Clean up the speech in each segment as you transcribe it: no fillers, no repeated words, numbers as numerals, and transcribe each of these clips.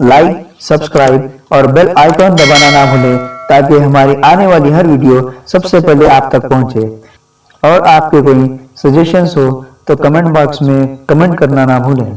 Like, subscribe اور bell icon دبانا نہ بھولیں تاکہ ہماری آنے والی ہر ویڈیو سب سے پہلے آپ تک پہنچے۔ اور آپ کے کوئی سجیشنز ہو تو کمنٹ باکس میں کمنٹ کرنا نہ بھولیں۔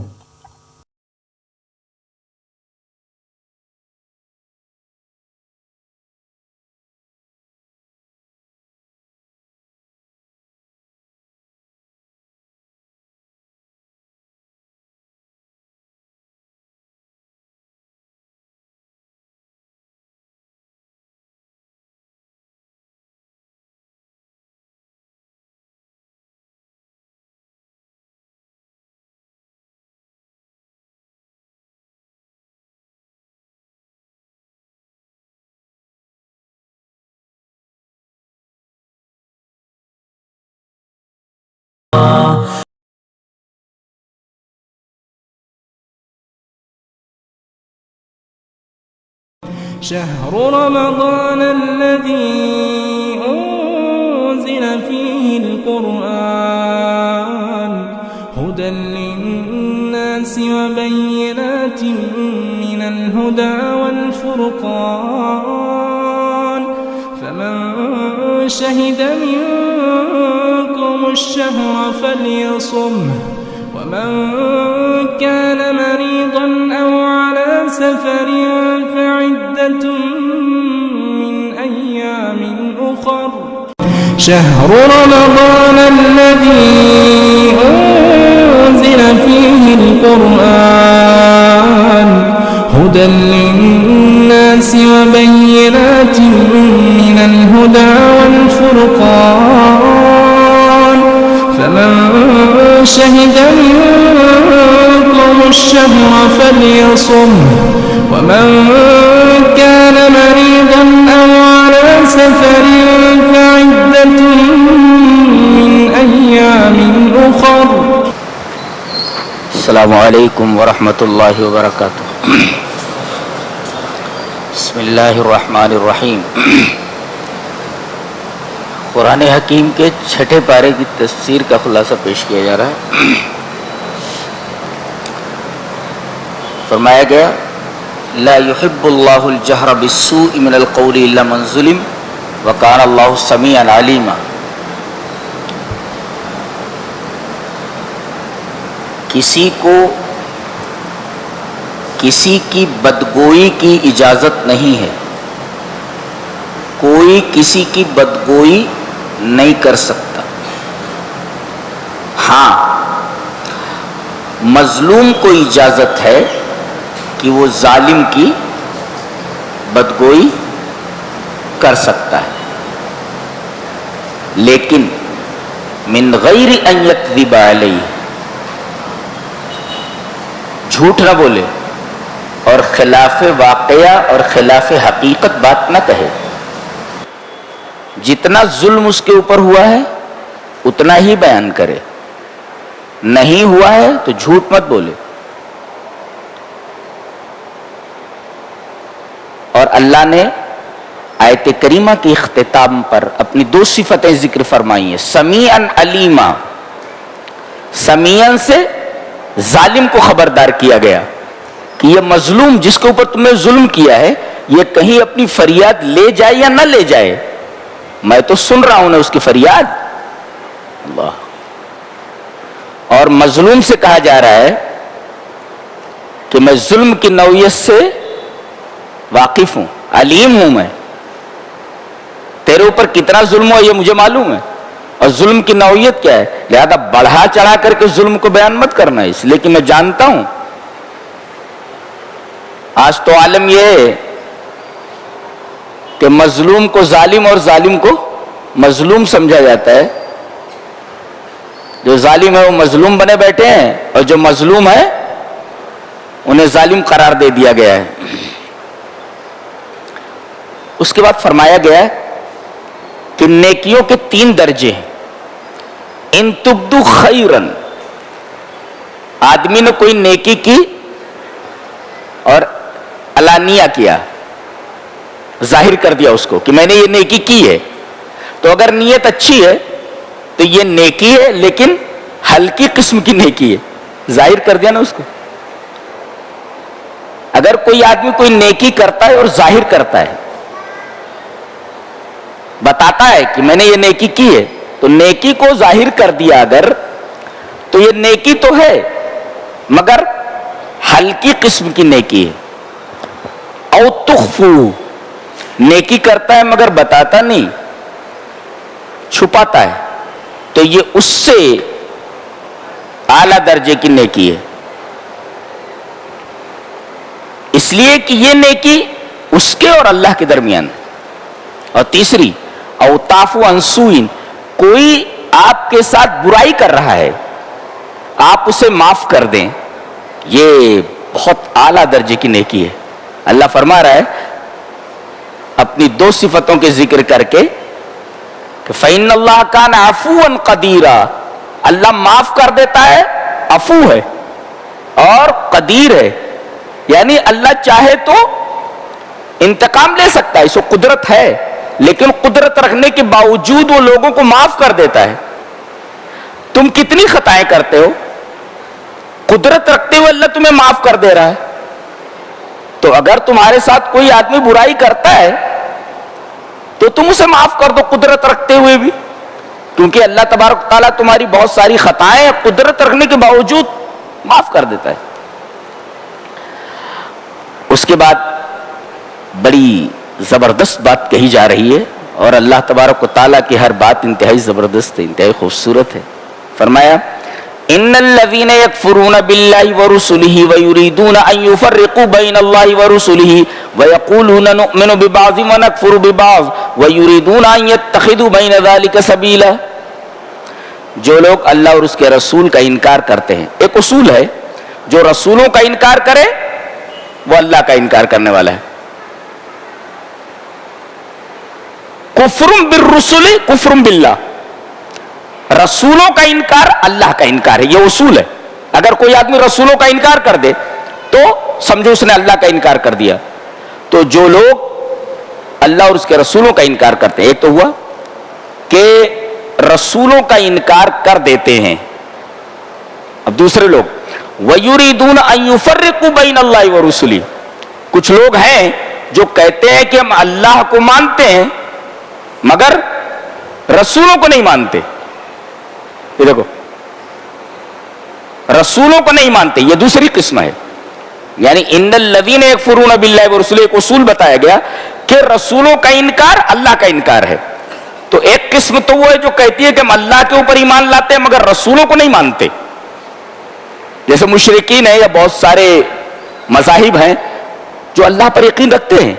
شهر رمضان الذي أنزل فيه القرآن هدى للناس وبينات من الهدى والفرقان فمن شهد منكم الشهر فليصمه ومن كان مريضا أو على سفر فعدة من أيام أخر شهر رمضان الذي أنزل فيه القرآن هدى للناس وبينات من الهدى والفرقان فمن شهد منكم الشهر فليصمه ومن كان مريضا أو على سفر فعدة من أيام أخر السلام علیکم ورحمۃ اللہ وبرکاتہ۔ بسم اللہ الرحمن الرحیم۔ قرآن حکیم کے چھٹے پارے کی تفسیر کا خلاصہ پیش کیا جا رہا ہے۔ فرمایا گیا لا يحب اللہ الجہر بالسوء من القول الا من ظلم وکان اللہ سمیعا علیما۔ کسی کو کسی کی بدگوئی کی اجازت نہیں ہے، کوئی کسی کی بدگوئی نہیں کر سکتا۔ ہاں، مظلوم کو اجازت ہے کہ وہ ظالم کی بدگوئی کر سکتا ہے، لیکن من غیر ان یکذب علیہ، جھوٹ نہ بولے اور خلاف واقعہ اور خلاف حقیقت بات نہ کہے۔ جتنا ظلم اس کے اوپر ہوا ہے اتنا ہی بیان کرے، نہیں ہوا ہے تو جھوٹ مت بولے۔ اور اللہ نے آیت کریمہ کے اختتام پر اپنی دو صفتیں ذکر فرمائی ہیں، سمیعا علیما۔ سمیعا سے ظالم کو خبردار کیا گیا کہ یہ مظلوم جس کے اوپر تم نے ظلم کیا ہے یہ کہیں اپنی فریاد لے جائے یا نہ لے جائے، میں تو سن رہا ہوں نا اس کی فریاد۔ اللہ۔ اور مظلوم سے کہا جا رہا ہے کہ میں ظلم کی نوعیت سے واقف ہوں، علیم ہوں، میں تیرے اوپر کتنا ظلم ہو یہ مجھے معلوم ہے، اور ظلم کی نوعیت کیا ہے، لہذا بڑھا چڑھا کر کے ظلم کو بیان مت کرنا ہے، اس لیے کہ میں جانتا ہوں۔ آج تو عالم یہ ہے کہ مظلوم کو ظالم اور ظالم کو مظلوم سمجھا جاتا ہے۔ جو ظالم ہے وہ مظلوم بنے بیٹھے ہیں اور جو مظلوم ہے انہیں ظالم قرار دے دیا گیا ہے۔ اس کے بعد فرمایا گیا ہے کہ نیکیوں کے 3 درجے ہیں۔ ان تبدو خیرن، آدمی نے کوئی نیکی کی اور علانیہ کیا، ظاہر کر دیا اس کو کہ میں نے یہ نیکی کی ہے، تو اگر نیت اچھی ہے تو یہ نیکی ہے، لیکن ہلکی قسم کی نیکی ہے، ظاہر کر دیا نا اس کو۔ اگر کوئی آدمی کوئی نیکی کرتا ہے اور ظاہر کرتا ہے، بتاتا ہے کہ میں نے یہ نیکی کی ہے، تو نیکی کو ظاہر کر دیا اگر، تو یہ نیکی تو ہے مگر ہلکی قسم کی نیکی ہے۔ او تخفو، نیکی کرتا ہے مگر بتاتا نہیں، چھپاتا ہے، تو یہ اس سے اعلیٰ درجے کی نیکی ہے، اس لیے کہ یہ نیکی اس کے اور اللہ کے درمیان ہے۔ اور تیسری، او تعفو عن سوء، کوئی آپ کے ساتھ برائی کر رہا ہے، آپ اسے معاف کر دیں، یہ بہت اعلیٰ درجے کی نیکی ہے۔ اللہ فرما رہا ہے اپنی دو صفتوں کے ذکر کر کے کہ فَإِنَّ اللَّهَ كَانَ عَفُوًّا قَدِيرًا، اللہ معاف کر دیتا ہے، عفو ہے اور قدیر ہے، یعنی اللہ چاہے تو انتقام لے سکتا ہے، اس کو قدرت ہے، لیکن قدرت رکھنے کے باوجود وہ لوگوں کو معاف کر دیتا ہے۔ تم کتنی خطائیں کرتے ہو، قدرت رکھتے ہوئے اللہ تمہیں معاف کر دے رہا ہے۔ تو اگر تمہارے ساتھ کوئی آدمی برائی کرتا ہے تو تم اسے معاف کر دو قدرت رکھتے ہوئے بھی، کیونکہ اللہ تبارک تعالیٰ تمہاری بہت ساری خطائیں قدرت رکھنے کے باوجود معاف کر دیتا ہے۔ اس کے بعد بڑی زبردست بات کہی جا رہی ہے، اور اللہ تبارک و تعالیٰ کی ہر بات انتہائی زبردست ہے، انتہائی خوبصورت ہے۔ فرمایا ان الذين يكفرون بالله ورسله ويريدون ان يفرقوا بين الله ورسله ويقولون نؤمن ببعض ونكفر ببعض ويريدون ان يتخذوا بين ذلك سبيلا، جو لوگ اللہ اور اس کے رسول کا انکار کرتے ہیں، ایک اصول ہے جو رسولوں کا انکار کرے وہ اللہ کا انکار کرنے والا ہے۔ کفر بالرسل کفر باللہ، رسولوں کا انکار اللہ کا انکار ہے، یہ اصول ہے۔ اگر کوئی آدمی رسولوں کا انکار کر دے تو سمجھو اس نے اللہ کا انکار کر دیا۔ تو جو لوگ اللہ اور اس کے رسولوں کا انکار کرتے ہیں، ایک تو ہوا کہ رسولوں کا انکار کر دیتے ہیں، اب دوسرے لوگ وَيُرِيدُونَ أَن يُفَرِّقُوا بَيْنَ اللَّهِ وَرُسُلِهِ، کچھ لوگ ہیں جو کہتے ہیں کہ ہم اللہ کو مانتے ہیں مگر رسولوں کو نہیں مانتے۔ یہ دیکھو، رسولوں کو نہیں مانتے، یہ دوسری قسم ہے۔ یعنی ان الذین یکفرون باللہ ورسلہ، ایک اصول بتایا گیا کہ رسولوں کا انکار اللہ کا انکار ہے۔ تو ایک قسم تو وہ ہے جو کہتی ہے کہ ہم اللہ کے اوپر ایمان لاتے ہیں مگر رسولوں کو نہیں مانتے، جیسے مشرکین ہیں یا بہت سارے مذاہب ہیں جو اللہ پر یقین رکھتے ہیں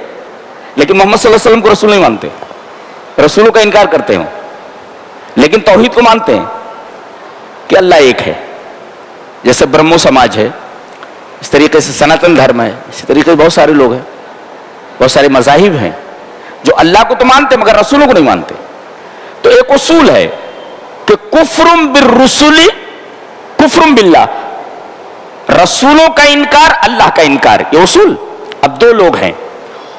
لیکن محمد صلی اللہ علیہ وسلم کو رسول نہیں مانتے، رسولوں کا انکار کرتے ہیں، لیکن توحید کو مانتے ہیں کہ اللہ ایک ہے، جیسے برہمو سماج ہے، اس طریقے سے سناتن دھرم ہے، اسی طریقے سے بہت سارے لوگ ہیں، بہت سارے مذاہب ہیں جو اللہ کو تو مانتے مگر رسولوں کو نہیں مانتے۔ تو ایک اصول ہے کہ کفر بالرسل کفر باللہ، رسولوں کا انکار اللہ کا انکار، یہ اصول۔ اب دو لوگ ہیں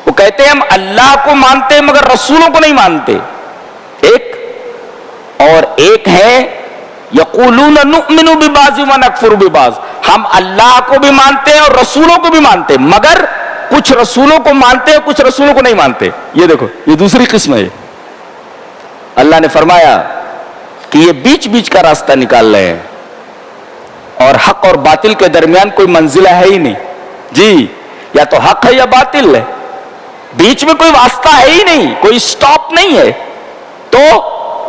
وہ کہتے ہیں ہم اللہ کو مانتے ہیں مگر رسولوں کو نہیں مانتے، ایک ہے یقولون نؤمن ببعض ونکفر ببعض، ہم اللہ کو بھی مانتے ہیں اور رسولوں کو بھی مانتے ہیں مگر کچھ رسولوں کو مانتے ہیں کچھ رسولوں کو نہیں مانتے۔ یہ دیکھو، یہ دوسری قسم ہے۔ اللہ نے فرمایا کہ یہ بیچ بیچ کا راستہ نکال رہے ہیں اور حق اور باطل کے درمیان کوئی منزلہ ہے ہی نہیں، جی یا تو حق ہے یا باطل ہے، بیچ میں کوئی واسطہ ہے ہی نہیں، کوئی سٹاپ نہیں ہے۔ تو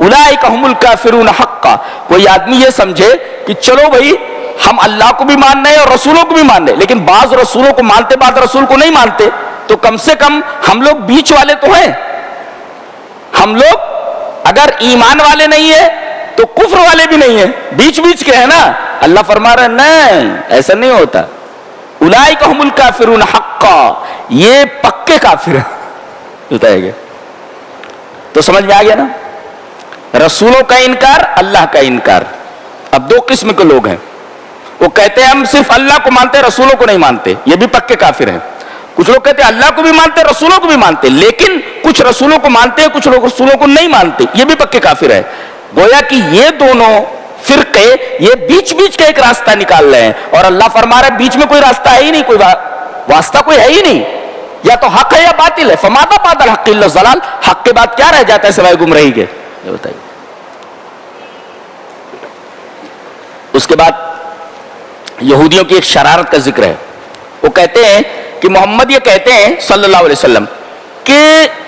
اولئک هم الکافرون حقا، کوئی آدمی یہ سمجھے کہ چلو بھائی ہم اللہ کو بھی مان رہے ہیں اور رسولوں کو بھی مان رہے ہیں، لیکن بعض رسولوں کو مانتے بعض رسول کو نہیں مانتے، تو کم سے کم ہم لوگ بیچ والے تو ہیں۔ ہم لوگ اگر ایمان والے نہیں ہیں تو کفر والے بھی نہیں ہیں، بیچ بیچ کے ہیں نا۔ اللہ فرما رہا ہے نہیں، ایسا نہیں ہوتا۔ اولئک هم الکافرون حقا، یہ پکے کافر ہیں، بتایا گیا۔ تو سمجھ میں آ گیا نا، رسولوں کا انکار اللہ کا انکار۔ اب دو قسم کے لوگ ہیں، وہ کہتے ہیں ہم صرف اللہ کو مانتے رسولوں کو نہیں مانتے، یہ بھی پکے کافر ہیں۔ کچھ لوگ کہتے ہیں اللہ کو بھی مانتے رسولوں کو بھی مانتے، لیکن کچھ رسولوں کو مانتے ہیں کچھ لوگ رسولوں کو نہیں مانتے، یہ بھی پکے کافر ہے۔ گویا کہ یہ دونوں فرقے یہ بیچ بیچ کا ایک راستہ نکال رہے ہیں، اور اللہ فرما رہا ہے بیچ میں کوئی راستہ ہے ہی نہیں، واسطہ کوئی ہے ہی نہیں, یا تو حق ہے یا باطل ہے. فماذا بعد الحق الا الضلال, حق کے بعد کیا رہ جاتا ہے سوائے گمراہی کے, یہ بتائیے. اس کے بعد یہودیوں کی ایک شرارت کا ذکر ہے. وہ کہتے ہیں کہ محمد یہ کہتے ہیں صلی اللہ علیہ وسلم کہ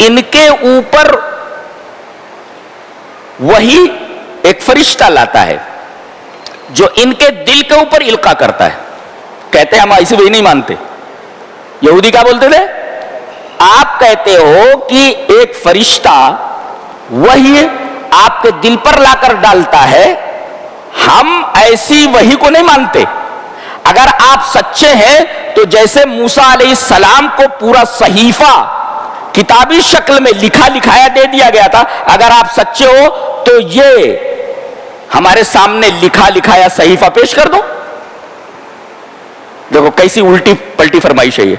ان کے اوپر وہی ایک فرشتہ لاتا ہے جو ان کے دل کے اوپر القاء کرتا ہے. کہتے ہیں ہم ایسے وہی نہیں مانتے. یہودی کیا بولتے تھے؟ آپ کہتے ہو کہ ایک فرشتہ وہی آپ کے دل پر لا کر ڈالتا ہے, ہم ایسی وہی کو نہیں مانتے. اگر آپ سچے ہیں تو جیسے موسیٰ علیہ السلام کو پورا صحیفہ کتابی شکل میں لکھا لکھایا دے دیا گیا تھا, اگر آپ سچے ہو تو یہ ہمارے سامنے لکھا لکھایا صحیفہ پیش کر دو. دیکھو کیسی الٹی پلٹی فرمائش ہے یہ.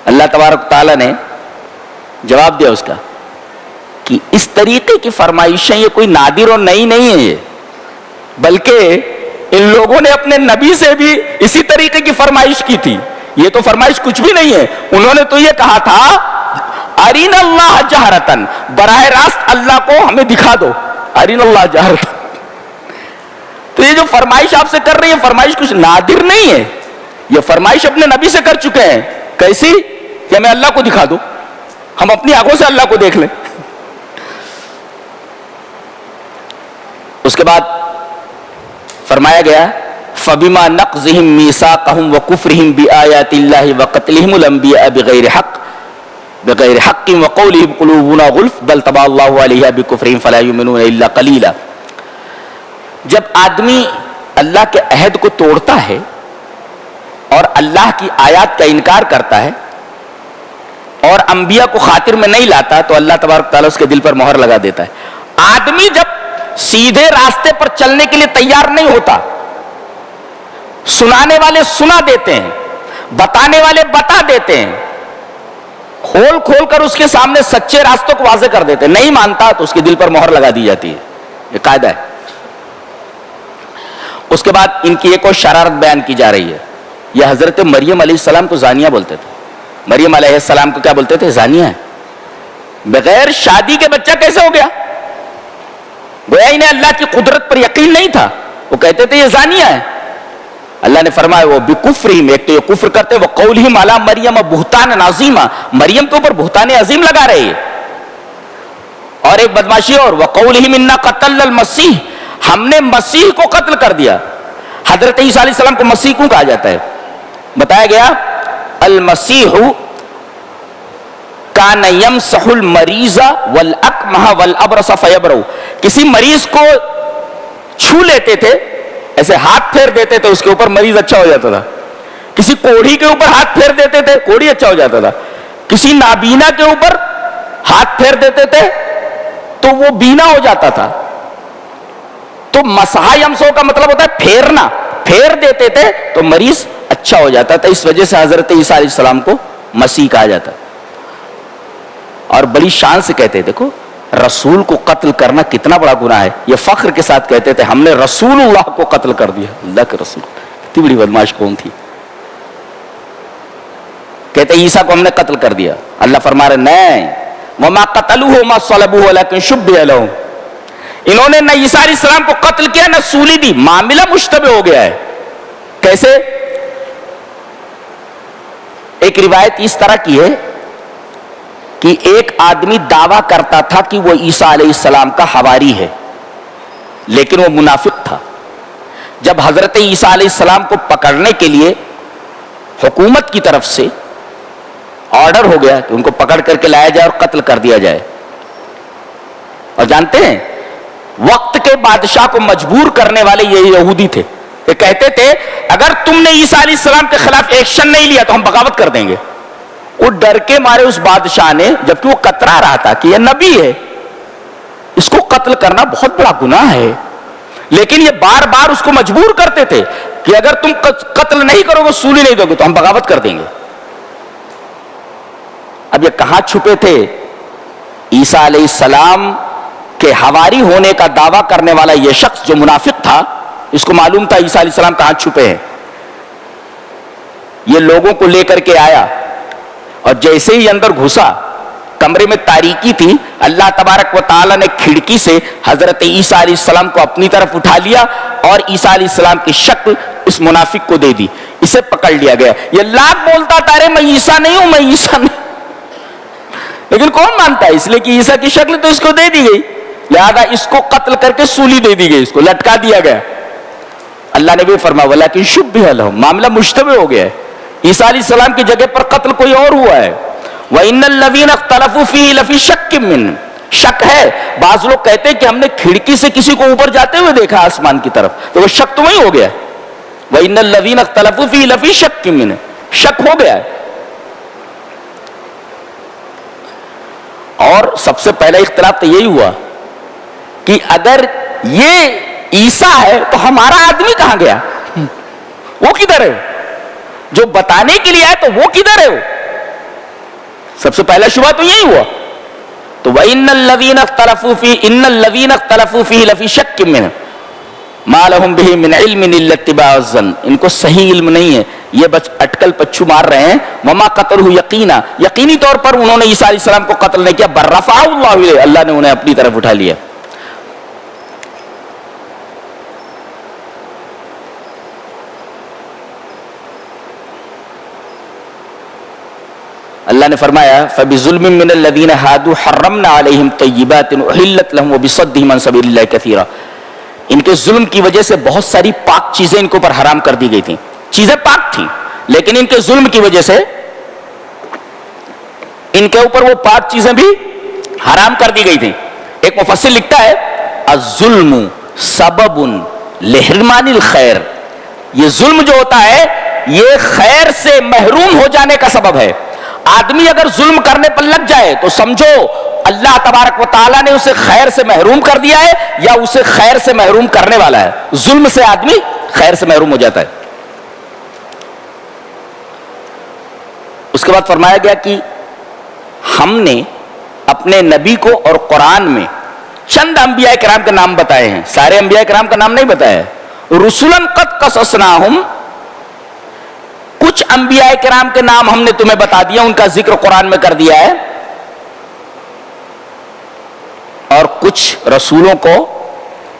اللہ تبارک تعالیٰ نے جواب دیا اس کا کہ اس طریقے کی فرمائشیں یہ کوئی نادر اور نئی نہیں ہے, یہ بلکہ ان لوگوں نے اپنے نبی سے بھی اسی طریقے کی فرمائش کی تھی. یہ تو فرمائش کچھ بھی نہیں ہے. انہوں نے تو یہ کہا تھا ارین اللہ جہرتن, براہ راست اللہ کو ہمیں دکھا دو, ارین اللہ جہرتن. تو یہ جو فرمائش آپ سے کر رہی ہے فرمائش کچھ نادر نہیں ہے, یہ فرمائش اپنے نبی سے کر چکے ہیں. کیسی؟ کہ ہمیں اللہ کو دکھا دو, ہم اپنی آنکھوں سے اللہ کو دیکھ لیں. اس کے بعد فرمایا گیا فَبِمَا نَقْضِهِمْ مِيثَاقَهُمْ وَكُفْرِهِمْ بِآيَاتِ اللَّهِ وَقَتْلِهِمُ الْأَنْبِيَاءَ بِغَيْرِ حَقٍّ وَقَوْلِهِمْ قُلُوبُنَا غُلْفٌ بَلْ طَبَعَ اللَّهُ عَلَيْهَا بِكُفْرِهِمْ فَلَا يُؤْمِنُونَ إِلَّا قَلِيلًا. جب آدمی اللہ کے عہد کو توڑتا ہے اور اللہ کی آیات کا انکار کرتا ہے اور انبیاء کو خاطر میں نہیں لاتا تو اللہ تبارک تعالیٰ اس کے دل پر مہر لگا دیتا ہے. آدمی جب سیدھے راستے پر چلنے کے لیے تیار نہیں ہوتا, سنانے والے سنا دیتے ہیں, بتانے والے بتا دیتے ہیں, کھول کھول کر اس کے سامنے سچے راستوں کو واضح کر دیتے ہیں, نہیں مانتا تو اس کے دل پر مہر لگا دی جاتی ہے. یہ قاعدہ ہے. اس کے بعد ان کی ایک اور شرارت بیان کی جا رہی ہے. یہ حضرت مریم علیہ السلام کو زانیہ بولتے تھے. مریم علیہ السلام کو کیا بولتے تھے؟ زانیہ ہے. بغیر شادی کے بچہ کیسے ہو گیا؟ گویا انہیں اللہ کی قدرت پر یقین نہیں تھا, وہ کہتے تھے یہ زانیہ ہے. اللہ نے فرمایا وہ بکفرہم, ایک تو یہ کفر کرتے, وقولہم علی مریم بہتان عظیما, مریم کے اوپر بہتان عظیم لگا رہے ہیں. اور ایک بدماشی اور وقولہم انا قتلنا المسیح, ہم نے مسیح کو قتل کر دیا. حضرت عیسیٰ علیہ السلام کو مسیح کیوں کہا جاتا ہے؟ بتایا گیا المسیح کان یمسح المریض والاکمہ والابرص فیبرؤ, کسی مریض کو چھو لیتے تھے, ایسے ہاتھ پھیر دیتے تھے اس کے اوپر, مریض اچھا ہو جاتا تھا. کسی کوڑھی کے اوپر ہاتھ پھیر دیتے تھے, کوڑھی اچھا ہو جاتا تھا. کسی نابینا کے اوپر ہاتھ پھیر دیتے تھے تو وہ بینا ہو جاتا تھا. تو مسح یمسح کا مطلب ہوتا ہے پھیرنا, پھیر دیتے تھے تو مریض اچھا ہو جاتا تھا. اس وجہ سے حضرت عیسیٰ علیہ السلام کو مسیح کہا جاتا. اور بڑی شان سے کہتے, دیکھو رسول کو قتل کرنا کتنا بڑا گناہ ہے. یہ فخر کے ساتھ کہتے تھے ہم نے رسول اللہ کو قتل کر دیا. اللہ کے رسول, اتنی بڑی بدماش کون تھی. کہتے عیسیٰ کو ہم نے قتل کر دیا. اللہ فرما رہے نہیں, وما قتلوه وما صلبوه ولكن شبه لهم, انہوں نے نہ عیسیٰ علیہ السلام کو قتل کیا نہ سولی دی. معاملہ مشتبہ ہو گیا ہے. کیسے؟ ایک روایت اس طرح کی ہے کہ ایک آدمی دعویٰ کرتا تھا کہ وہ عیسیٰ علیہ السلام کا حواری ہے, لیکن وہ منافق تھا. جب حضرت عیسیٰ علیہ السلام کو پکڑنے کے لیے حکومت کی طرف سے آرڈر ہو گیا کہ ان کو پکڑ کر کے لایا جائے اور قتل کر دیا جائے, اور جانتے ہیں وقت کے بادشاہ کو مجبور کرنے والے یہ یہودی تھے. یہ کہتے تھے اگر تم نے عیسیٰ علیہ السلام کے خلاف ایکشن نہیں لیا تو ہم بغاوت کر دیں گے. وہ ڈر کے مارے اس بادشاہ نے, جبکہ وہ کترا رہا تھا کہ یہ نبی ہے, اس کو قتل کرنا بہت بڑا گناہ ہے, لیکن یہ بار بار اس کو مجبور کرتے تھے کہ اگر تم قتل نہیں کرو گے, سولی نہیں دو گے تو ہم بغاوت کر دیں گے. اب یہ کہاں چھپے تھے؟ عیسیٰ علیہ السلام کے حواری ہونے کا دعویٰ کرنے والا یہ شخص جو منافق تھا, اس کو معلوم تھا عیسیٰ علیہ السلام کہاں چھپے ہیں. یہ لوگوں کو لے کر کے آیا اور جیسے ہی اندر گھسا، کمرے میں تاریکی تھی، اللہ تبارک و تعالیٰ نے کھڑکی سے حضرت عیسیٰ علیہ السلام کو اپنی طرف اٹھا لیا اور عیسیٰ علیہ السلام کی شکل اس منافق کو دے دی، اسے پکڑ لیا گیا۔ یہ لاکھ بولتا تھا ارے میں عیسیٰ نہیں ہوں، میں عیسیٰ نہیں، لیکن کون مانتا ہے؟ اس لیے کہ عیسیٰ کی شکل تو اس کو دے دی گئی، لہذا اس کو قتل کر کے سولی دے دی گئی، اس کو لٹکا دیا گیا۔ اللہ نے بھی فرمایا وَلَكِنْ شُبِّهَ لَهُمْ، معاملہ مشتبہ ہو گیا ہے، عیسیٰ علیہ السلام کی جگہ پر قتل کوئی اور ہوا ہے۔ وَإِنَّ الَّذِينَ اخْتَلَفُوا فِيهِ لَفِي شَكٍّ مِّنْهُ، شک ہے، بعض لوگ کہتے ہیں کہ ہم نے کھڑکی سے کسی کو اوپر جاتے ہوئے دیکھا آسمان کی طرف، تو وہ شک تو وہی ہو گیا۔ وَإِنَّ الَّذِينَ اخْتَلَفُوا فِيهِ لَفِي شَكٍّ مِّنْهُ، شک ہو گیا ہے۔ اور سب سے پہلا اختلاف تو یہی ہوا کہ اگر یہ عیسیٰ ہے تو ہمارا آدمی کہاں گیا؟ وہ کدھر ہے؟ جو بتانے کے لیے آئے تو وہ کدھر ہے؟ سب سے پہلا شبہ تو یہی ہوا۔ تو وَإِنَّ الَّذِينَ اخْتَلَفُوا فِيهِ لَفِي شَكٍّ مِّنْهُ مَا لَهُم بِهِ مِنْ عِلْمٍ إِلَّا اتِّبَاعَ الظَّنِّ، ان کو صحیح علم نہیں ہے، یہ بس اٹکل پچھو مار رہے ہیں۔ وَمَا قَتَلُهُ يَقِينًا، یقینی طور پر انہوں نے عیسیٰ علیہ السلام کو قتل نہیں کیا، بَلْ رَفَعَهُ اللَّهُ إِلَيْهِ، اللہ نے انہیں اپنی طرف اٹھا لیا۔ اللہ نے فرمایا فَبِظُلْمٍ مِّنَ الَّذِينَ هَادُوا حَرَّمْنَا عَلَيْهِمْ طَيِّبَاتٍ أُحِلَّتْ لَهُمْ وَبِصَدِّهِمْ عَن سَبِيلِ اللَّهِ كَثِيرًا، ان کے ظلم کی وجہ سے بہت ساری پاک چیزیں ان کے اوپر حرام کر دی گئی تھیں، چیزیں پاک تھیں لیکن ان کے ظلم کی وجہ سے ان کے اوپر وہ پاک چیزیں بھی حرام کر دی گئی تھیں۔ ایک مفسر لکھتا ہے الظلم سبب لحرمان الخیر، یہ ظلم جو ہوتا ہے یہ خیر سے محروم ہو جانے کا سبب ہے۔ آدمی اگر ظلم کرنے پر لگ جائے تو سمجھو اللہ تبارک و تعالیٰ نے اسے خیر سے محروم کر دیا ہے یا اسے خیر سے محروم کرنے والا ہے۔ ظلم سے آدمی خیر سے محروم ہو جاتا ہے۔ اس کے بعد فرمایا گیا کہ ہم نے اپنے نبی کو اور قرآن میں چند انبیاء کرام کے نام بتائے ہیں، سارے انبیاء کرام کا نام نہیں بتایا ہے۔ رسولاً قد قصصناہم، کچھ انبیاء کرام کے نام ہم نے تمہیں بتا دیا، ان کا ذکر قرآن میں کر دیا ہے، اور کچھ رسولوں کو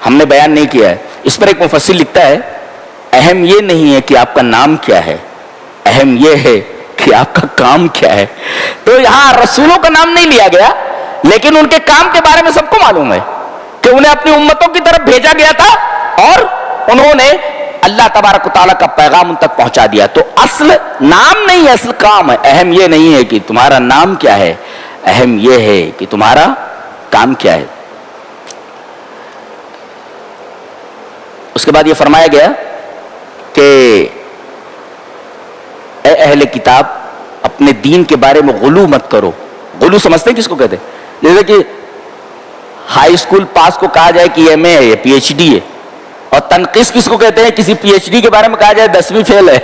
ہم نے بیان نہیں کیا ہے۔ اس پر ایک مفسر لکھتا ہے اہم یہ نہیں ہے کہ آپ کا نام کیا ہے، اہم یہ ہے کہ آپ کا کام کیا ہے۔ تو یہاں رسولوں کا نام نہیں لیا گیا لیکن ان کے کام کے بارے میں سب کو معلوم ہے کہ انہیں اپنی امتوں کی طرف بھیجا گیا تھا اور انہوں نے اللہ تبارک و تعالیٰ کا پیغام ان تک پہنچا دیا۔ تو اصل نام نہیں ہے، اصل کام ہے۔ اہم یہ نہیں ہے کہ تمہارا نام کیا ہے، اہم یہ ہے کہ تمہارا کام کیا ہے۔ اس کے بعد یہ فرمایا گیا کہ اے اہل کتاب اپنے دین کے بارے میں غلو مت کرو۔ غلو سمجھتے ہیں کس کو کہتے ہیں؟ جیسے کہ ہائی اسکول پاس کو کہا جائے کہ ایم اے ہے، پی ایچ ڈی ہے، اور تنقیص کس کو کہتے ہیں؟ کسی پی ایچ ڈی کے بارے میں کہا جائے 10ویں فیل ہے،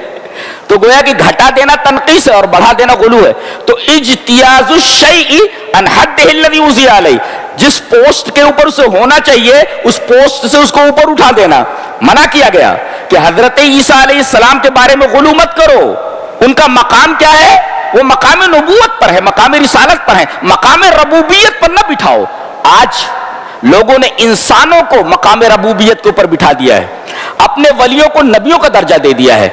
تو گویا کہ گھٹا دینا تنقیص ہے اور بڑھا دینا غلو ہے۔ تو اجتیاز الشیء عن حدہ الذی اُزِیَ علیہ، جس پوسٹ کے اوپر اسے ہونا چاہیے اس پوسٹ سے اس کو اوپر اٹھا دینا منع کیا گیا کہ حضرت عیسیٰ علیہ السلام کے بارے میں غلو مت کرو۔ ان کا مقام کیا ہے؟ وہ مقام نبوت پر ہے، مقام رسالت پر ہے، مقام ربوبیت پر نہ بٹھاؤ۔ آج لوگوں نے انسانوں کو مقام ربوبیت کے اوپر بٹھا دیا ہے، اپنے ولیوں کو نبیوں کا درجہ دے دیا ہے،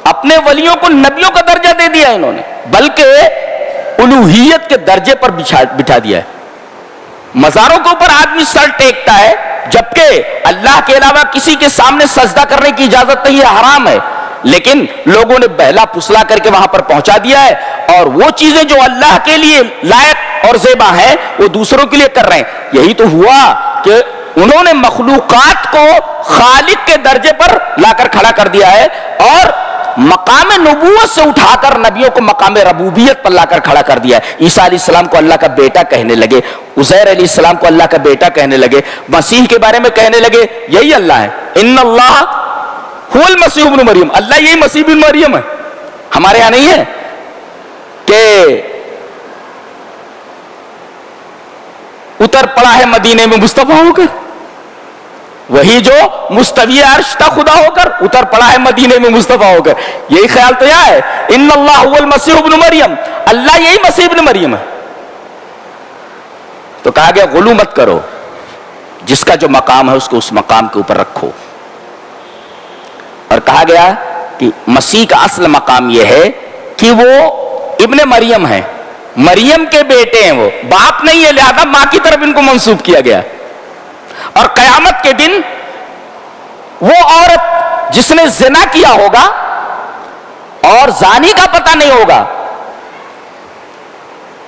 اپنے ولیوں کو نبیوں کا درجہ دے دیا ہے انہوں نے، بلکہ الوہیت کے درجے پر بٹھا دیا ہے۔ مزاروں کے اوپر آدمی سر ٹیکتا ہے جبکہ اللہ کے علاوہ کسی کے سامنے سجدہ کرنے کی اجازت نہیں ہے، حرام ہے، لیکن لوگوں نے بہلا پھسلا کر کے وہاں پر پہنچا دیا ہے، اور وہ چیزیں جو اللہ کے لیے لائق اور زیبا ہیں وہ دوسروں کے لیے کر رہے ہیں۔ یہی تو ہوا کہ انہوں نے مخلوقات کو خالق کے درجے پر لا کر کھڑا کر دیا ہے اور مقام نبوت سے اٹھا کر نبیوں کو مقام ربوبیت پر لا کر کھڑا کر دیا ہے۔ عیسیٰ علیہ السلام کو اللہ کا بیٹا کہنے لگے، عزیر علیہ السلام کو اللہ کا بیٹا کہنے لگے، مسیح کے بارے میں کہنے لگے یہی اللہ ہے، ان اللہ هو المسیح ابن مریم، اللہ یہی مسیح ابن مریم ہے۔ ہمارے یہاں نہیں ہے کہ اتر پڑا ہے مدینے میں مصطفیٰ ہو کر، وہی جو مستوی عرش تھا خدا ہو کر اتر پڑا ہے مدینے میں مصطفیٰ ہو کر. یہی خیال تو یہاں ہے, ان اللہ هو المسیح ابن مریم, اللہ یہی مسیح ابن مریم ہے. تو کہا گیا غلو مت کرو, جس کا جو مقام ہے اس کو اس مقام کے اوپر رکھو. اور کہا گیا کہ مسیح کا اصل مقام یہ ہے کہ وہ ابن مریم ہے, مریم کے بیٹے ہیں, وہ باپ نہیں ہے, لہذا ماں کی طرف ان کو منسوب کیا گیا. اور قیامت کے دن وہ عورت جس نے زنا کیا ہوگا اور زانی کا پتہ نہیں ہوگا,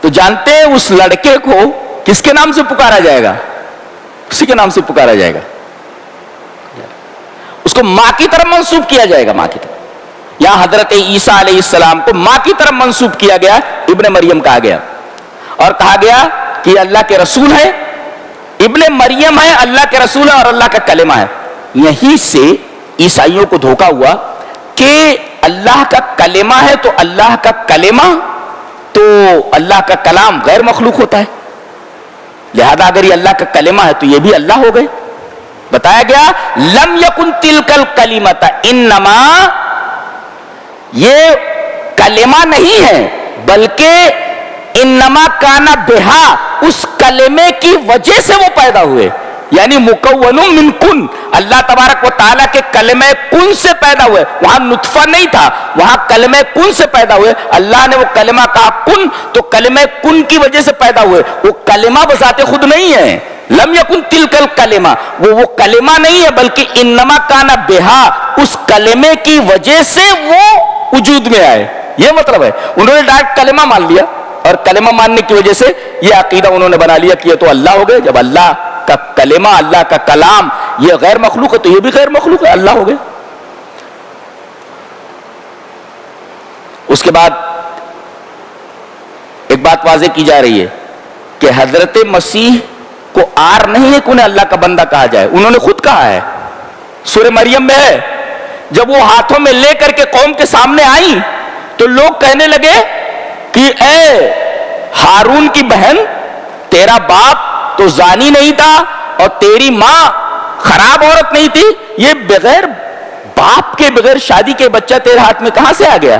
تو جانتے ہیں اس لڑکے کو کس کے نام سے پکارا جائے گا؟ اسی کے نام سے پکارا جائے گا, اس کو ماں کی طرف منسوب کیا جائے گا, ماں کی طرف. یہاں حضرت عیسیٰ علیہ السلام کو ماں کی طرف منسوب کیا گیا, ابن مریم کہا گیا. اور کہا گیا کہ اللہ کے رسول ہے, ابن مریم ہے, اللہ کے رسول ہے اور اللہ کا کلمہ ہے. یہیں سے عیسائیوں کو دھوکا ہوا کہ اللہ کا کلمہ ہے تو اللہ کا کلمہ تو اللہ کا کلام غیر مخلوق ہوتا ہے, لہذا اگر یہ اللہ کا کلمہ ہے تو یہ بھی اللہ ہو گئے. بتایا گیا لم یکن تلک الکلمۃ, انما یہ کلمہ نہیں ہے بلکہ انما کانا بہا, اس کلمے کی وجہ سے وہ پیدا ہوئے, یعنی مکون من کن, اللہ تبارک و تعالیٰ کے کلمہ کن سے پیدا ہوئے. وہاں نطفہ نہیں تھا, وہاں کلمہ کن سے پیدا ہوئے. اللہ نے وہ کلمہ کہا کن, تو کلمہ کن کی وجہ سے پیدا ہوئے. وہ کلمہ بذات خود نہیں ہے, لم یکن تلک الکلمہ, وہ کلمہ نہیں ہے بلکہ انما کانا بہا, اس کلمے کی وجہ سے وہ وجود میں آئے. یہ مطلب ہے, انہوں نے ڈائریکٹ کلمہ مان لیا اور کلمہ ماننے کی وجہ سے یہ عقیدہ انہوں نے بنا لیا کہ یہ تو اللہ ہو گئے. جب اللہ کا کلمہ, اللہ کا کلام یہ غیر مخلوق ہے تو یہ بھی غیر مخلوق ہے, اللہ ہو گئے. اس کے بعد ایک بات واضح کی جا رہی ہے کہ حضرت مسیح کو آر نہیں ہے کہ انہیں اللہ کا بندہ کہا جائے. انہوں نے خود کہا ہے, سورہ مریم میں ہے, جب وہ ہاتھوں میں لے کر کے قوم کے سامنے آئی تو لوگ کہنے لگے کہ اے ہارون کی بہن, تیرا باپ تو زانی نہیں تھا اور تیری ماں خراب عورت نہیں تھی, یہ بغیر باپ کے بغیر شادی کے بچہ تیرے ہاتھ میں کہاں سے آ گیا؟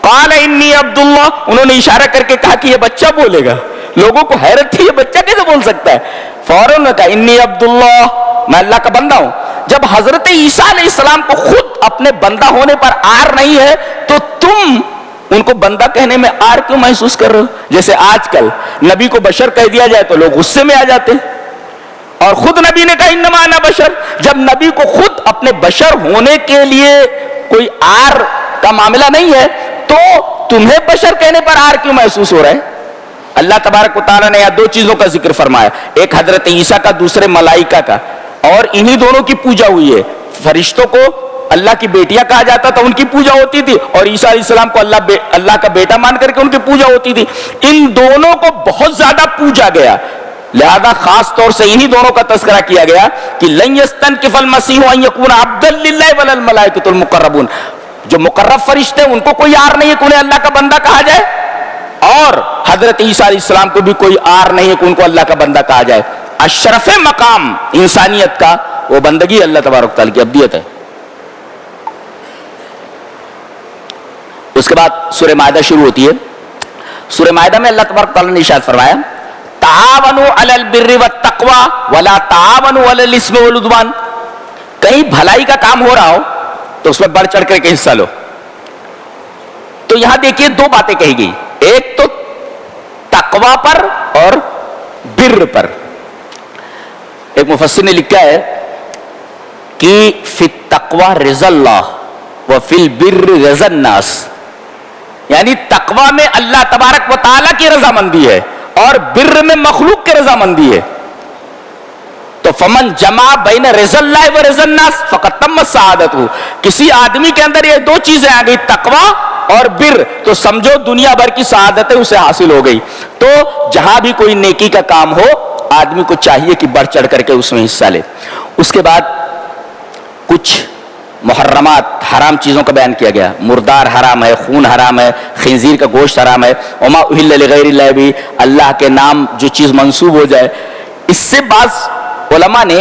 قال انی عبداللہ, انہوں نے اشارہ کر کے کہا کہ یہ بچہ بولے گا. لوگوں کو حیرت تھی, یہ بچہ کیسے بول سکتا ہے؟ فوراً نے کہا انی عبداللہ, میں اللہ کا بندہ ہوں. جب حضرت عیسیٰ علیہ السلام کو خود اپنے بندہ ہونے پر آر نہیں ہے تو تم ان کو بندہ کہنے میں آر کیوں محسوس کر رہے ہو؟ جیسے آج کل نبی کو بشر کہہ دیا جائے تو لوگ غصے میں آ جاتے ہیں, اور خود نبی نے کہا انما انا بشر. جب نبی کو خود اپنے بشر ہونے کے لیے کوئی آر کا معاملہ نہیں ہے تو تمہیں بشر کہنے پر آر کیوں محسوس ہو رہا ہے؟ اللہ تبارک و تعالیٰ نے یہاں دو چیزوں کا ذکر فرمایا, ایک حضرت عیسیٰ کا, دوسرے ملائکہ کا, اور انہی دونوں کی پوجا ہوئی ہے. فرشتوں کو اللہ کی بیٹیاں کہا جاتا تھا, ان کی پوجا ہوتی تھی, اور عیسیٰ علیہ السلام کو اللہ کا بیٹا مان کر کے ان کی پوجا ہوتی تھی. ان دونوں کو بہت زیادہ پوجا گیا, لہذا خاص طور سے انہی دونوں کا تذکرہ کیا گیا کہ لن یستنکف المسیح ان یکون عبدا للہ ولا الملائکۃ المقربون. جو مقرب فرشتے ان کو کوئی آر نہیں ہے کہ انہیں اللہ کا بندہ کہا جائے, اور حضرت عیسیٰ علیہ السلام کو بھی کوئی آر نہیں ہے کہ ان کو اللہ کا بندہ کہا جائے. اشرف مقام انسانیت کا وہ بندگی اللہ تبارک تعالیٰ کی عبدیت ہے. اس کے بعد سورہ مائدہ شروع ہوتی ہے. سورہ مائدہ میں اللہ تبارک تعالیٰ نے ارشاد فرمایا تعاونوا علی البر والتقوی ولا تعاونوا علی الاثم والعدوان. کہیں بھلائی کا کام ہو رہا ہو تو اس میں بڑھ چڑھ کر کے حصہ لو. تو یہاں دیکھیے دو باتیں کہی گئی, ایک تو تقوی پر اور بر پر. ایک مفسر نے لکھا ہے کہ فی التقوی رضا اللہ وفی البر رضا الناس, یعنی تقوی میں اللہ تبارک و تعالیٰ کی رضامندی ہے اور بر میں مخلوق کی رضامندی ہے. تو فمن جمع بین رضا اللہ و رضا الناس فقد تمت سعادتہ. کسی آدمی کے اندر یہ دو چیزیں آ گئی, تقوی اور بر, تو سمجھو دنیا بھر کی سعادتیں اسے حاصل ہو گئی. تو جہاں بھی کوئی نیکی کا کام ہو آدمی کو چاہیے کہ بڑھ چڑھ کر کے اس میں حصہ لے. اس کے بعد کچھ محرمات, حرام چیزوں کا بیان کیا گیا. مردار حرام ہے, خون حرام ہے, خنزیر کا گوشت حرام ہے. وما اہل لغیر اللہ بھی, اللہ کے نام جو چیز منسوب ہو جائے. اس سے بعض علماء نے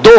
2।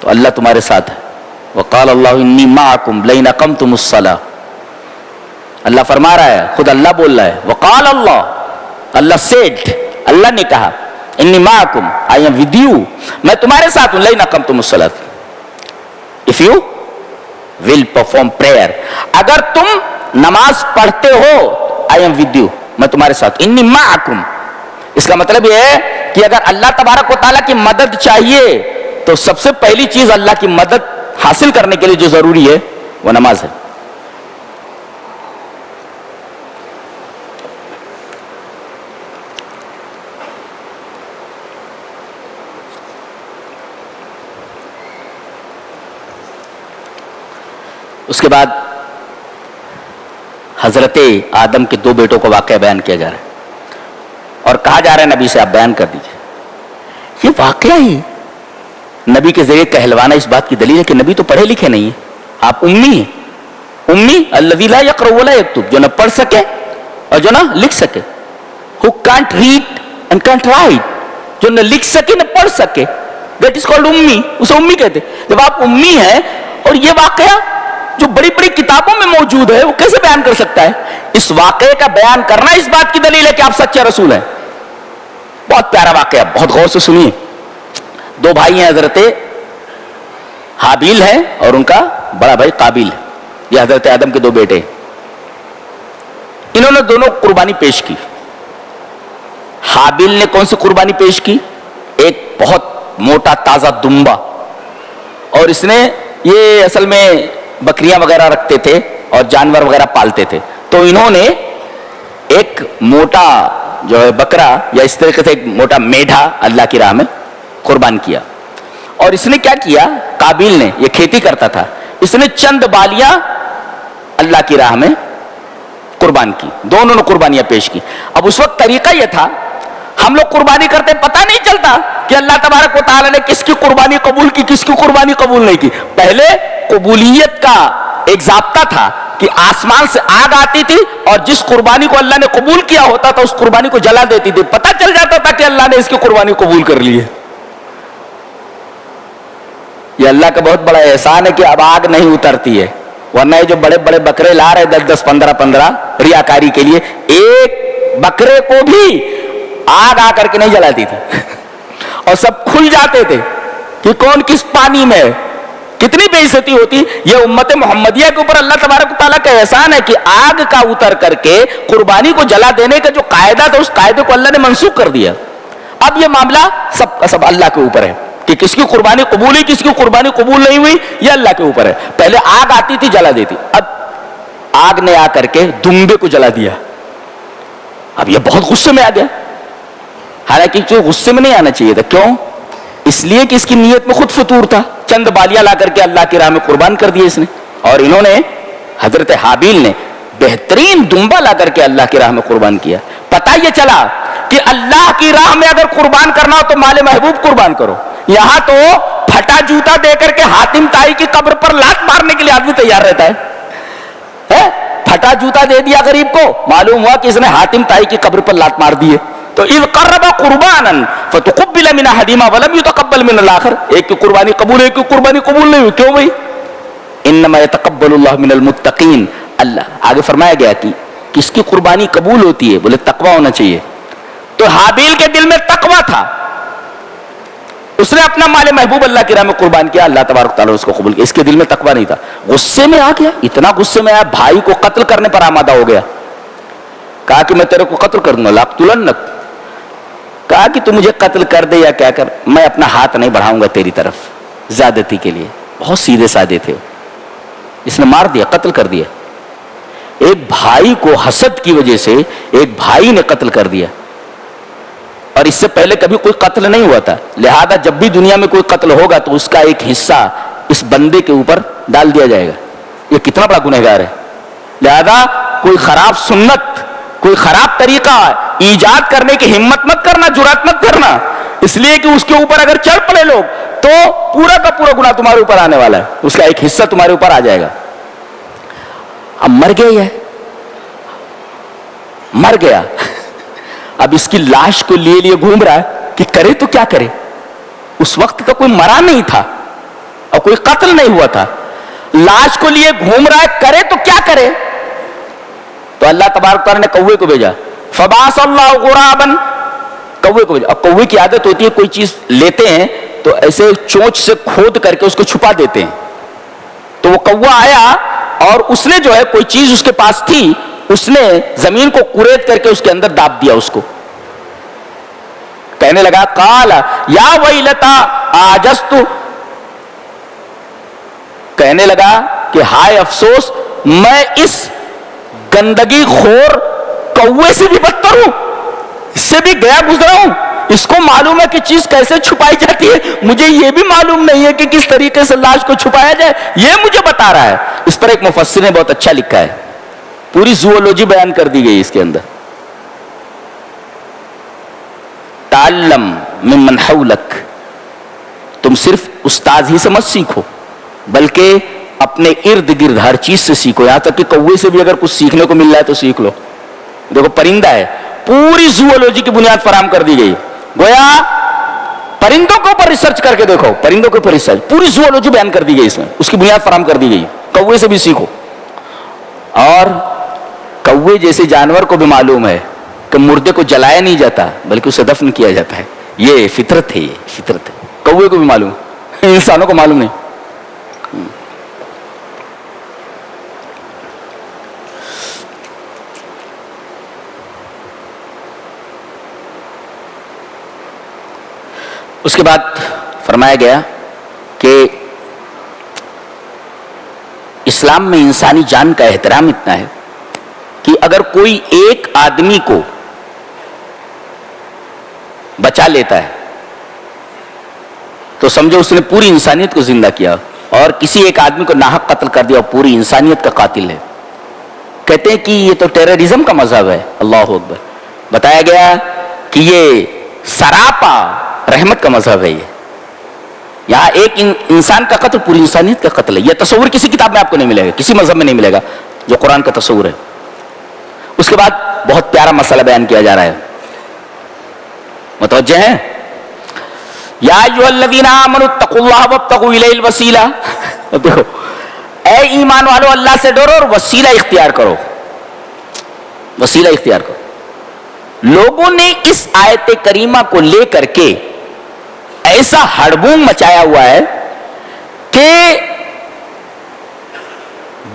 تو اللہ تمہارے ساتھ ہے. وقال اللہ انی معکم لئن اقمتم الصلاۃ. اللہ فرما رہا ہے, خود اللہ بول رہا ہے. وقال اللہ سیڈ, اللہ نے کہا انی معکم, آئی ایم ود یو, میں تمہارے ساتھ ہوں. لئن اقمتم الصلاۃ, if you will perform prayer, اگر تم نماز پڑھتے ہو, آئی ایم ود یو, میں تمہارے ساتھ. انی معکم, اس کا مطلب یہ ہے کہ اگر اللہ تبارک و تعالیٰ کی مدد چاہیے تو سب سے پہلی چیز اللہ کی مدد حاصل کرنے کے لیے جو ضروری ہے وہ نماز ہے. اس کے بعد حضرت آدم کے دو بیٹوں کو واقعہ بیان کیا جا رہا ہے اور کہا جا رہا ہے نبی سے آپ بیان کر دیجئے. یہ واقعہ ہی نبی کے ذریعے کہلوانا اس بات کی دلیل ہے کہ نبی تو پڑھے لکھے نہیں ہیں, آپ امی ہیں. امی الذی لا یقرأ ولا یکتب, جو نہ پڑھ سکے اور جو نہ لکھ سکے. who can't read and can't write, جو نہ لکھ سکے نہ پڑھ سکے, that is called امی, اسے امی کہتے. جب آپ امی ہیں اور یہ واقعہ جو بڑی بڑی کتابوں میں موجود ہے وہ کیسے بیان کر سکتا ہے؟ اس واقعے کا بیان کرنا اس بات کی دلیل ہے کہ آپ سچے رسول ہیں. بہت پیارا واقعہ, بہت غور سے سنیے. دو بھائی ہیں, حضرت حابیل ہے اور ان کا بڑا بھائی قابیل. یہ حضرت آدم کے دو بیٹے, انہوں نے دونوں قربانی پیش کی. حابیل نے کون سی قربانی پیش کی؟ ایک بہت موٹا تازہ دمبا, اور اس نے, یہ اصل میں بکریاں وغیرہ رکھتے تھے اور جانور وغیرہ پالتے تھے, تو انہوں نے ایک موٹا جو ہے بکرا یا اس طریقے سے ایک موٹا میڈھا اللہ کی راہ میں قربان کیا. اور اس نے کیا کیا, قابیل نے, یہ کھیتی کرتا تھا, اس نے چند بالیاں اللہ کی راہ میں قربان کی. دونوں نے قربانیاں پیش کی. اب اس وقت طریقہ یہ تھا, ہم لوگ قربانی کرتے پتہ نہیں چلتا کہ اللہ تبارک و تعالیٰ نے کس کی قربانی قبول کی, کس کی قربانی قبول نہیں کی. پہلے قبولیت کا ایک ضابطہ تھا کہ آسمان سے آگ آتی تھی اور جس قربانی کو اللہ نے قبول کیا ہوتا تھا اس قربانی کو جلا دیتی تھی, پتہ چل جاتا تھا کہ اللہ نے اس کی قربانی قبول کر لی ہے. یہ اللہ کا بہت بڑا احسان ہے کہ اب آگ نہیں اترتی ہے, ورنہ یہ جو بڑے بڑے بکرے لا رہے 10-10, 15-15 ریاکاری کے لیے, ایک بکرے کو بھی آگ آ کر کے نہیں جلاتی تھی اور سب کھل جاتے تھے کہ کون کس پانی میں ہے. کتنی بے عزتی ہوتی. یہ امت محمدیہ کے اوپر اللہ تبارک و تعالیٰ کا احسان ہے کہ آگ کا اتر کر کے قربانی کو جلا دینے کا جو قاعدہ تھا اس قاعدے کو اللہ نے منسوخ کر دیا. اب یہ معاملہ سب کا سب اللہ کے اوپر ہے کہ کس کی قربانی قبول ہوئی, کس کی قربانی قبول نہیں ہوئی, یہ اللہ کے اوپر ہے. پہلے آگ آتی تھی جلا دیتی, اب آگ نے آ کر کے دمبے کو جلا دیا. اب یہ بہت غصے میں آ گیا, حالانکہ جو غصے میں نہیں آنا چاہیے تھا. کیوں؟ اس لیے کہ اس کی نیت میں خود فطور تھا. چند بالیاں لا کر کے اللہ کی راہ میں قربان کر دیے اس نے, اور انہوں نے, حضرت حابیل نے بہترین دمبا لا کر کے اللہ کی راہ میں قربان کیا. پتہ یہ چلا کہ اللہ کی راہ میں اگر قربان کرنا ہو تو مال محبوب قربان کرو. یہاں تو پھٹا جوتا دے کر کے حاتم طائی کی قبر پر لات مارنے کے لیے آدمی تیار رہتا ہے. پھٹا جوتا دے دیا غریب کو, معلوم ہوا کہ اس نے حاتم طائی کی قبر پر لات مار دی ہے. تو اذ قرب قربانا فتقبل من احدهما ولم يتقبل من الاخر, ایک کی قربانی قبول ہے, ایک کی قربانی قبول نہیں ہوئی. کیوں بھائی؟ انما يتقبل الله من المتقين. اللہ آگے فرمایا گیا کہ کس کی قربانی قبول ہوتی ہے, بولے تقوی ہونا چاہیے. تو حابیل کے دل میں تقوی تھا, اس نے اپنا مال محبوب اللہ کی راہ میں قربان کیا, اللہ تبارک تعالیٰ اس کو قبول کیا. اس کے دل میں تقوی نہیں تھا, غصے میں آ گیا, اتنا غصے میں آیا بھائی کو قتل کرنے پر آمادہ ہو گیا. کہا کہ میں تیرے کو قتل کر دوں گا, لاقتلنک. کہا کہ تو مجھے قتل کر دے یا کیا کر, میں اپنا ہاتھ نہیں بڑھاؤں گا تیری طرف زیادتی کے لیے. بہت سیدھے سادے تھے, اس نے مار دیا, قتل کر دیا. ایک بھائی کو حسد کی وجہ سے ایک بھائی نے قتل کر دیا, اور اس سے پہلے کبھی کوئی قتل نہیں ہوا تھا. لہذا جب بھی دنیا میں کوئی قتل ہوگا تو اس کا ایک حصہ اس بندے کے اوپر ڈال دیا جائے گا. یہ کتنا بڑا گنہگار ہے. لہذا کوئی خراب سنت, کوئی خراب طریقہ ایجاد کرنے کی ہمت مت کرنا, جرات مت کرنا, اس لیے کہ اس کے اوپر اگر چڑھ پڑے لوگ تو پورا کا پورا گناہ تمہارے اوپر آنے والا ہے, اس کا ایک حصہ تمہارے اوپر آ جائے گا. اب مر گیا, یہ مر گیا, اب اس کی لاش کو لیے گھوم رہا ہے کہ کرے تو کیا کرے. اس وقت تو کوئی مرا نہیں تھا, اور کوئی قتل نہیں ہوا تھا, لاش کو لیے گھوم رہا ہے, کرے تو کیا کرے؟ تو اللہ تبارک تعالیٰ نے کوے کو بھیجا, فبعث اللہ غرابا, کوے کو بھیجا. اور کوے کی عادت ہوتی ہے کوئی چیز لیتے ہیں تو ایسے چونچ سے کھود کر کے اس کو چھپا دیتے ہیں. تو وہ کوا آیا اور اس نے جو ہے کوئی چیز اس کے پاس تھی, اس نے زمین کو کریت کر کے اس کے اندر داب دیا اس کو. کہنے لگا قال یا ویلتا آجزت, کہنے لگا کہ ہائے افسوس, میں اس گندگی خور کوے سے بھی بدتر ہوں, اس سے بھی گیا گزرا ہوں. اس کو معلوم ہے کہ چیز کیسے چھپائی جاتی ہے, مجھے یہ بھی معلوم نہیں ہے کہ کس طریقے سے لاش کو چھپایا جائے, یہ مجھے بتا رہا ہے. اس پر ایک مفسر نے بہت اچھا لکھا ہے, پوری زوولوجی بیان کر دی گئی اس کے اندر. تعلم ممن حولک, تم صرف استاد ہی سے مت سیکھو بلکہ اپنے ارد گرد ہر چیز سے سیکھو, یہاں تک کہ کوے سے بھی اگر کچھ سیکھنے کو مل رہا ہے تو سیکھ لو. دیکھو پرندہ ہے, پوری زوولوجی کی بنیاد فراہم کر دی گئی. گویا پرندوں کے اوپر ریسرچ کر کے دیکھو, پرندوں کے اوپر ریسرچ, پوری زوولوجی بیان کر دی گئی, اس میں اس کی بنیاد فراہم کر دی گئی. کوے سے بھی سیکھو. اور کوے جیسے جانور کو بھی معلوم ہے کہ مردے کو جلایا نہیں جاتا بلکہ اسے دفن کیا جاتا ہے. یہ فطرت ہے, یہ فطرت ہے. کوے کو بھی معلوم, انسانوں کو معلوم نہیں. اس کے بعد فرمایا گیا کہ اسلام میں انسانی جان کا احترام اتنا ہے کہ اگر کوئی ایک آدمی کو بچا لیتا ہے تو سمجھو اس نے پوری انسانیت کو زندہ کیا, اور کسی ایک آدمی کو ناحق قتل کر دیا اور پوری انسانیت کا قاتل ہے. کہتے ہیں کہ یہ تو ٹیررزم کا مذہب ہے. اللہ اکبر. بتایا گیا کہ یہ سراپا رحمت کا مذہب ہے. یہاں ایک انسان کا قتل پوری انسانیت کا قتل ہے. یہ تصور کسی کتاب میں آپ کو نہیں ملے گا, کسی مذہب میں نہیں ملے گا جو قرآن کا تصور ہے. اس کے بعد بہت پیارا مسئلہ بیان کیا جا رہا ہے, متوجہ ہیں؟ یا ایھا الذین آمنوا اتقوا اللہ وابتغوا الیہ الوسیلہ. دیکھو اے ایمان والو, اللہ سے ڈرو اور وسیلہ اختیار کرو, وسیلہ اختیار کرو. لوگوں نے اس آیت کریمہ کو لے کر کے ایسا ہڑبونگ مچایا ہوا ہے کہ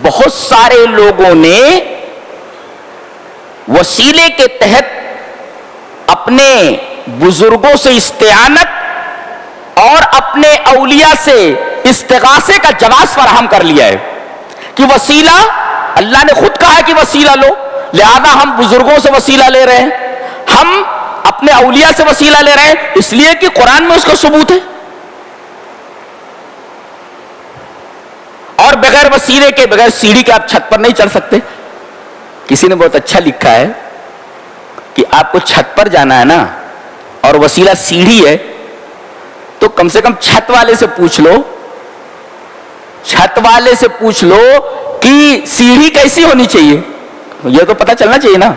بہت سارے لوگوں نے وسیلے کے تحت اپنے بزرگوں سے استعانت اور اپنے اولیاء سے استغاثے کا جواز فراہم کر لیا ہے کہ وسیلہ, اللہ نے خود کہا ہے کہ وسیلہ لو, لہذا ہم بزرگوں سے وسیلہ لے رہے ہیں, ہم اپنے اولیاء سے وسیلہ لے رہے ہیں اس لیے کہ قرآن میں اس کا ثبوت ہے. اور بغیر وسیلے کے, بغیر سیڑھی کے آپ چھت پر نہیں چڑھ سکتے. کسی نے بہت اچھا لکھا ہے کہ آپ کو چھت پر جانا ہے نا اور وسیلہ سیڑھی ہے تو کم سے کم چھت والے سے پوچھ لو, چھت والے سے پوچھ لو کہ سیڑھی کیسی ہونی چاہیے, یہ تو پتہ چلنا چاہیے نا.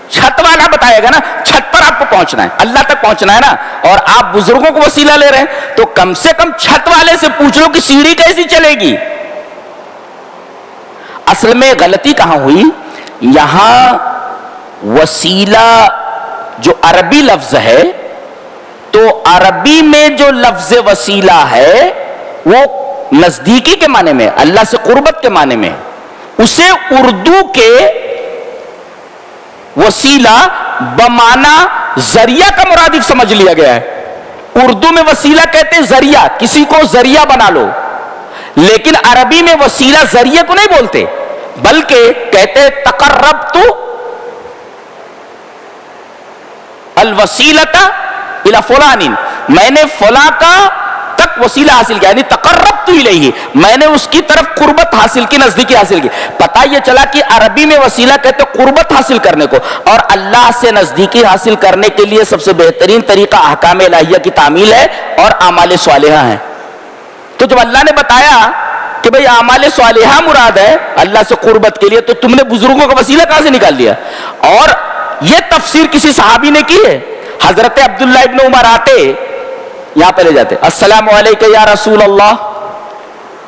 چھت والا بتائے گا نا, چھت پر آپ کو پہنچنا ہے, اللہ تک پہنچنا ہے نا, اور آپ بزرگوں کو وسیلہ لے رہے ہیں تو کم سے کم چھت والے سے پوچھ لو کہ سیڑھی کیسی چلے گی. اصل میں غلطی کہاں ہوئی, یہاں وسیلہ جو عربی لفظ ہے تو عربی میں جو لفظ وسیلہ ہے وہ نزدیکی کے معنی میں, اللہ سے قربت کے معنی میں, اسے اردو کے وسیلہ بمعنی ذریعہ کا مرادف سمجھ لیا گیا ہے. اردو میں وسیلہ کہتے ہیں ذریعہ, کسی کو ذریعہ بنا لو, لیکن عربی میں وسیلہ ذریعے کو نہیں بولتے بلکہ کہتے تقربت الوسیلۃ الی فلان, میں نے فلاں کا تک وسیلہ حاصل کیا, یعنی تقربت الیہ, میں نے اس کی طرف قربت حاصل کی, نزدیکی حاصل کی. پتہ یہ چلا کہ عربی میں وسیلہ کہتے قربت حاصل کرنے کو, اور اللہ سے نزدیکی حاصل کرنے کے لیے سب سے بہترین طریقہ احکام الہیہ کی تعمیل ہے اور اعمال صالحہ ہیں. تو جب اللہ نے بتایا کہ بھئی اعمال صالحہ مراد ہے اللہ سے قربت کے لیے, تو تم نے بزرگوں کا وسیلہ کہاں سے نکال دیا؟ اور یہ تفسیر کسی صحابی نے کی ہے. حضرت عبداللہ ابن عمر آتے, یہاں پہ لے جاتے, السلام علیکم یا رسول اللہ,